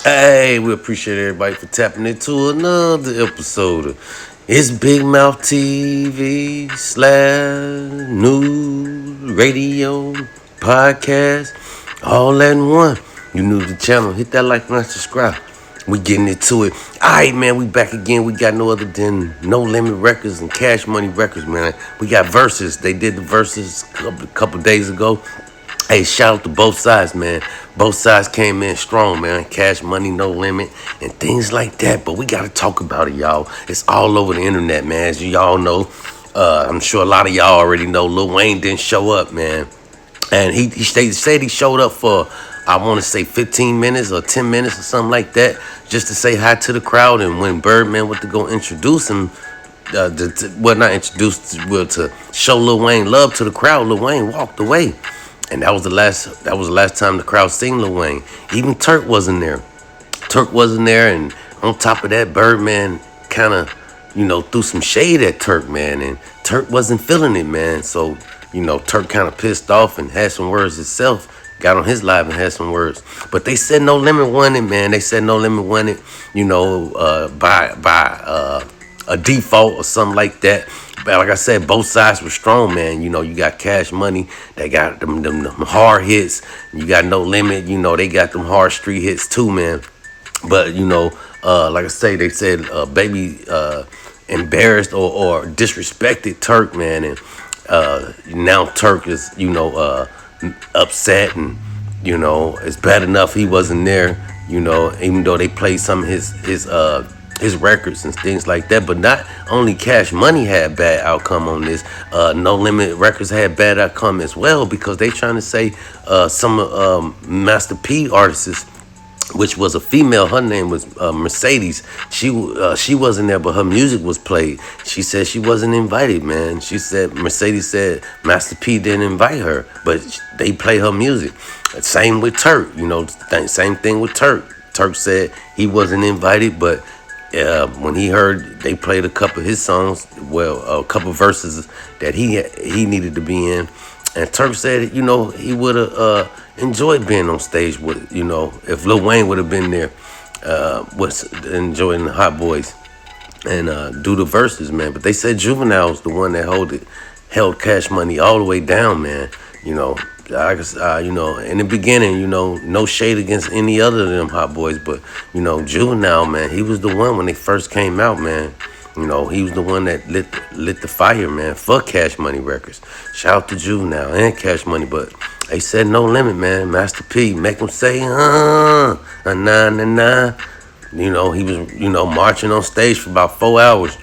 Hey, we appreciate everybody for tapping into another episode of It's Big Mouth TV slash news, radio, podcast, all that in one. You new to the channel, hit that like and subscribe. We getting into it. Alright, man, we back again. We got no other than No Limit Records and Cash Money Records, man. We got verses. They did the verses a couple days ago. Hey, shout out to both sides, man. Both sides came in strong, man. Cash Money, No Limit, and things like that. But we got to talk about it, y'all. It's all over the internet, man. As y'all know, I'm sure a lot of y'all already know Lil Wayne didn't show up, man. And they said he showed up for, I want to say 15 minutes or 10 minutes or something like that, just to say hi to the crowd. And when Birdman went to go introduce him, not introduce, well, to show Lil Wayne love to the crowd, Lil Wayne walked away. And that was the last time the crowd seen Lil Wayne. Even Turk wasn't there. Turk wasn't there, and on top of that, Birdman kind of, threw some shade at Turk, man, and Turk wasn't feeling it, man. So, Turk kind of pissed off and had some words himself. Got on his live and had some words. But they said No Limit won it, man. They said No Limit won it, by a default or something like that. But like I said, both sides were strong, man. You got Cash Money, they got them hard hits. You got No Limit, they got them hard street hits too, man. But like I say, they said baby embarrassed or disrespected Turk, man, and now Turk is upset, and it's bad enough he wasn't there. Even though they played some of his records and things like that. But not only Cash Money had bad outcome on this, No Limit Records had bad outcome as well, because they trying to say some Master P artists, which was a female. Her name was Mercedes. She wasn't there, but her music was played. She said she wasn't invited, man. She said Mercedes said Master P didn't invite her, but they play her music. Same with Turk, same thing with Turk. Turk said he wasn't invited, but when he heard they played a couple of his songs, a couple of verses that he needed to be in, and Turk said, he would have enjoyed being on stage with, if Lil Wayne would have been there, was enjoying the Hot Boys and do the verses, man. But they said Juvenile was the one that held Cash Money all the way down, man. In the beginning, no shade against any other of them Hot Boys, but Juvenile, man, he was the one when they first came out, man. He was the one that lit the fire, man. Fuck Cash Money Records. Shout out to Juvenile and Cash Money, but they said No Limit, man. Master P, make him say, nah, nah, nah. He was, marching on stage for about 4 hours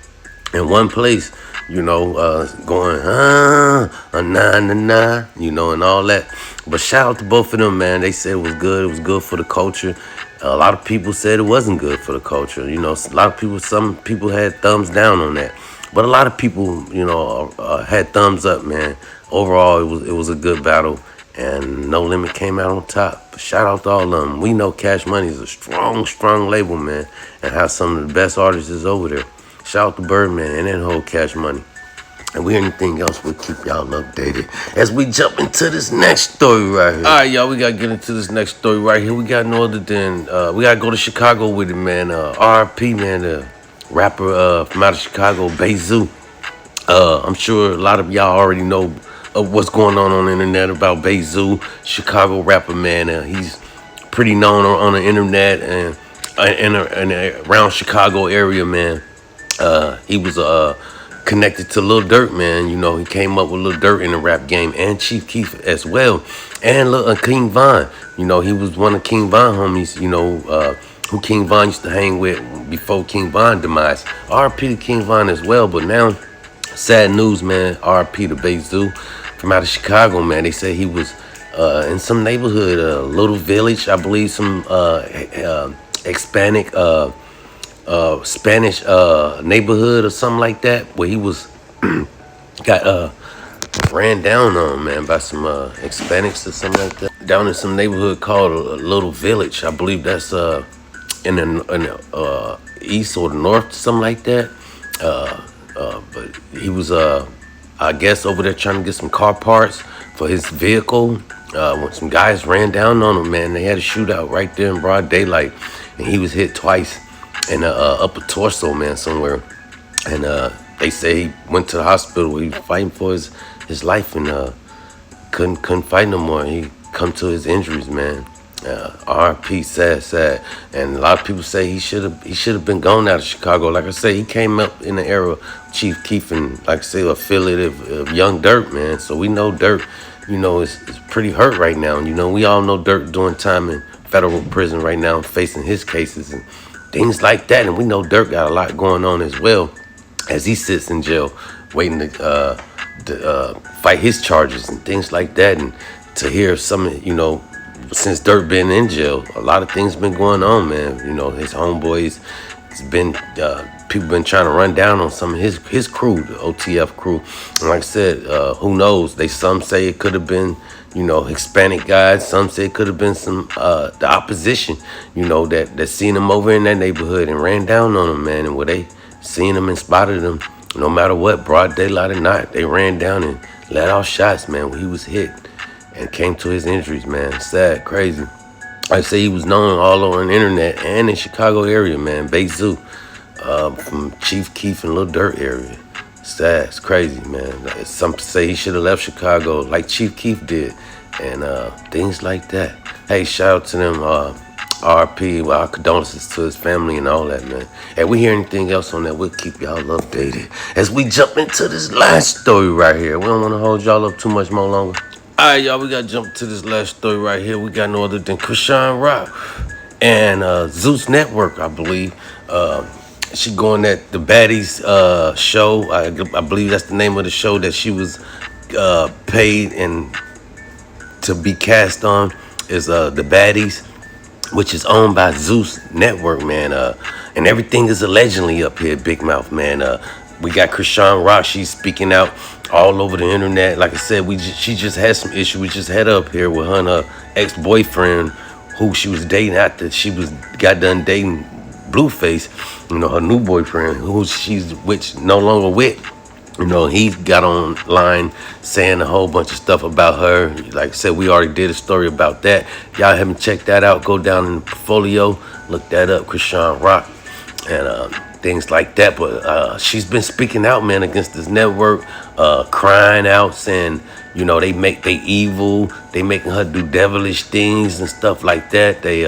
in one place, going, nah, nah, nah, and all that. But shout out to both of them, man. They said it was good. It was good for the culture. A lot of people said it wasn't good for the culture. Some people had thumbs down on that. But a lot of people, had thumbs up, man. Overall, it was a good battle. And No Limit came out on top. But shout out to all of them. We know Cash Money is a strong, strong label, man, and has some of the best artists over there. Shout out to Birdman and that whole Cash Money. And we anything else, we'll keep y'all updated as we jump into this next story right here. All right, y'all, we got to get into this next story right here. We got no other than, we got to go to Chicago with it, man. R.I.P., man, the rapper from out of Chicago, Zuse. I'm sure a lot of y'all already know what's going on the internet about Zuse, Chicago rapper, man. He's pretty known on the internet and around Chicago area, man. He was connected to Lil Durk, man. He came up with Lil Durk in the rap game, and Chief Keef as well, and King Von. He was one of King Von homies, who King Von used to hang with before King Von demise. R.P. to King Von as well, but now, sad news, man. R.P. to Zuse from out of Chicago, man. They said he was in some neighborhood, a little village, I believe, some Hispanic Spanish neighborhood or something like that, where he was got ran down on, man, by some Hispanics or something like that, down in some neighborhood called a little village. I believe that's in the east or the north, something like that. But he was I guess over there trying to get some car parts for his vehicle. When some guys ran down on him, man, they had a shootout right there in broad daylight. and he was hit twice in the upper torso, man, somewhere. And they say he went to the hospital. He was fighting for his life, and couldn't fight no more. He come to his injuries, man. R.I.P. Sad. And a lot of people say he should have been gone out of Chicago. Like I say, he came up in the era of Chief Keef and, like I say, affiliate of Young Dirk, man. So we know Dirk, is pretty hurt right now. And, we all know Dirk doing time in federal prison right now, facing his cases and things like that. And we know Dirk got a lot going on as well, as he sits in jail waiting to fight his charges and things like that. And to hear some, since Dirk been in jail, a lot of things been going on, man. His homeboys, it's been people been trying to run down on some of his crew, the OTF crew. And like I said, who knows? Some say it could have been, Hispanic guys. Some say it could have been some the opposition, that seen him over in that neighborhood and ran down on him, man. And where they seen him and spotted him, no matter what, broad daylight or not, they ran down and let off shots, man, when he was hit and came to his injuries, man. Sad, crazy. I say he was known all over the internet and in Chicago area, man. Bay Zoo, from Chief Keef and Lil Durk area. Sad, it's crazy, man. Some say he should have left Chicago like Chief Keef did, and things like that. Hey, shout out to them, RP, well, our condolences to his family and all that, man. If we hear anything else on that, we'll keep y'all updated as we jump into this last story right here. We don't want to hold y'all up too much more longer. All right, y'all, we got to jump to this last story right here. We got no other than chrisean Rock and Zuse Network, I believe. She going at the Baddies show. I believe that's the name of the show that she was paid and to be cast on is the Baddies, which is owned by Zuse Network, man. And everything is allegedly up here, Big Mouth, man. We got chrisean Rock. She's speaking out all over the internet. Like I said, she just had some issue. We just had up here with her and her ex-boyfriend, who she was dating after she got done dating Blueface. Her new boyfriend, who she's no longer with. He got online saying a whole bunch of stuff about her. Like I said, we already did a story about that. Y'all haven't checked that out, go down in the portfolio, look that up, chrisean Rock, and things like that. But she's been speaking out, man, against this network, crying out, saying, they evil, they making her do devilish things and stuff like that. They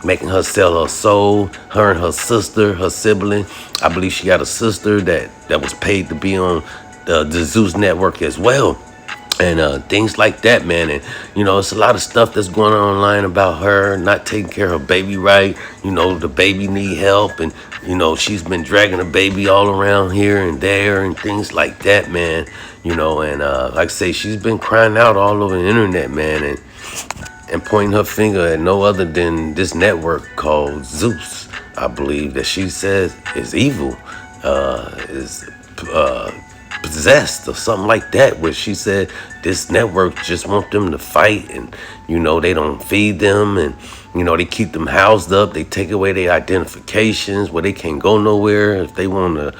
making her sell her soul, her and her sister, her sibling. I believe she got a sister that was paid to be on the Zuse Network as well. And things like that, man. And, it's a lot of stuff that's going on online about her not taking care of her baby right. The baby need help. And, she's been dragging the baby all around here and there and things like that, man. And like I say, she's been crying out all over the internet, man. And pointing her finger at no other than this network called Zuse, I believe, that she says is evil, is possessed or something like that, where she said this network just want them to fight, and they don't feed them, and they keep them housed up. They take away their identifications where they can't go nowhere if they want to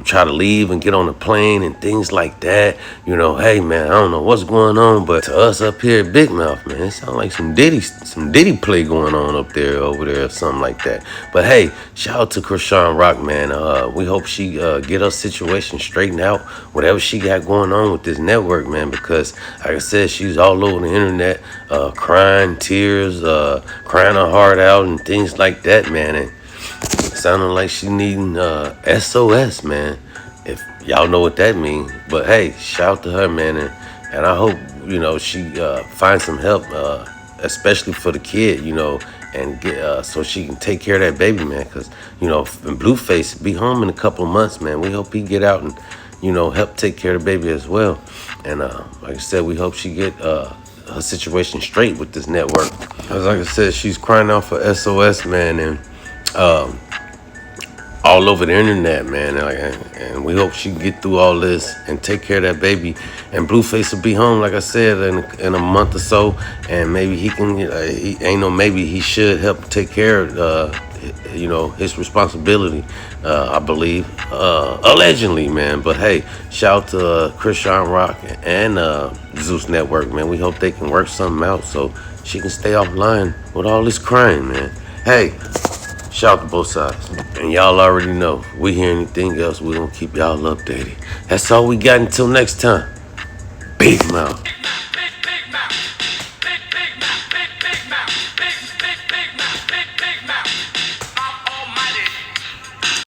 try to leave and get on a plane and things like that. Hey, man, I don't know what's going on, but to us up here at Big Mouth, man, it sounds like some Diddy play going on up there, over there, or something like that. But hey, shout out to chrisean Rock, man. We hope she get her situation straightened out, whatever she got going on with this network, man, because like I said, she's all over the internet, crying tears, crying her heart out and things like that, man. And sounding like she needing SOS, man, if y'all know what that means. But hey, shout out to her, man, and I hope she finds some help, especially for the kid, and get so she can take care of that baby, man, because when Blueface be home in a couple of months, man, we hope he get out and help take care of the baby as well. And like I said, we hope she get her situation straight with this network, because like I said, she's crying out for SOS, man, and all over the internet, man, and we hope she can get through all this and take care of that baby. And Blueface will be home, like I said, in a month or so, and maybe he can. He should help take care of, his responsibility. I believe, allegedly, man. But hey, shout out to chrisean Rock and Zuse Network, man. We hope they can work something out so she can stay offline with all this crime, man. Hey. Shout out to both sides. And y'all already know, we hear anything else, we gonna keep y'all updated. That's all we got until next time. Big mouth.